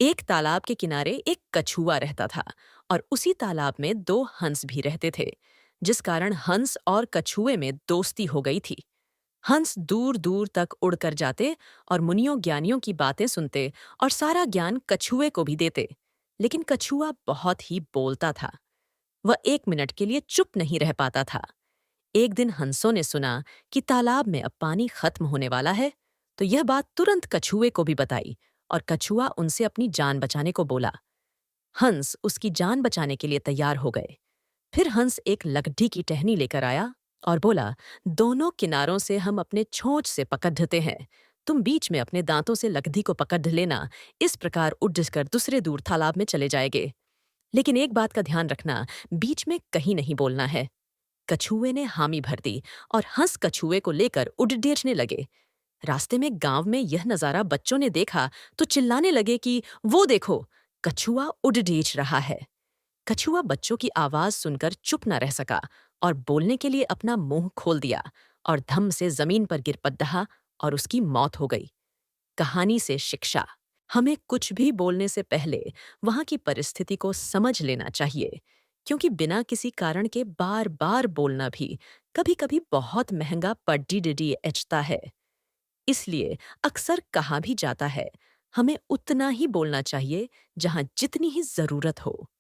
एक तालाब के किनारे एक कछुआ रहता था और उसी तालाब में दो हंस भी रहते थे, जिस कारण हंस और कछुए में दोस्ती हो गई थी। हंस दूर दूर तक उड़कर जाते और मुनियों ज्ञानियों की बातें सुनते और सारा ज्ञान कछुए को भी देते। लेकिन कछुआ बहुत ही बोलता था। वह 1 मिनट के लिए चुप नहीं रह पाता था। एक दिन हंसों ने सुना कि तालाब में अब पानी खत्म होने वाला है, तो यह बात तुरंत कछुए को भी बताई और कछुआ उनसे अपनी जान बचाने को बोला। हंस उसकी जान बचाने के लिए तैयार हो गए। फिर हंस एक लकड़ी की टहनी लेकर आया और बोला, दोनों किनारों से हम अपने छोंच से पकड़ते हैं। तुम बीच में अपने दांतों से लकड़ी को पकड़ लेना। इस प्रकार उड़कर दूसरे दूर तालाब में चले जाएंगे। लेकिन एक बात का ध्यान रखना, बीच में कहीं नहीं बोलना है। कछुए ने हामी भर दी और हंस कछुए को लेकर उड़ने लगे। रास्ते में गांव में यह नजारा बच्चों ने देखा तो चिल्लाने लगे कि वो देखो, कछुआ उड़ रहा है। कछुआ बच्चों की आवाज सुनकर चुप न रह सका और बोलने के लिए अपना मुंह खोल दिया और धम से जमीन पर गिर पड़ा और उसकी मौत हो गई। कहानी से शिक्षा, हमें कुछ भी बोलने से पहले वहां की परिस्थिति को समझ लेना चाहिए, क्योंकि बिना किसी कारण के बार बार बोलना भी कभी कभी बहुत महंगा पड़ी एचता है। इसलिए अक्सर कहा भी जाता है, हमें उतना ही बोलना चाहिए जहां जितनी ही जरूरत हो।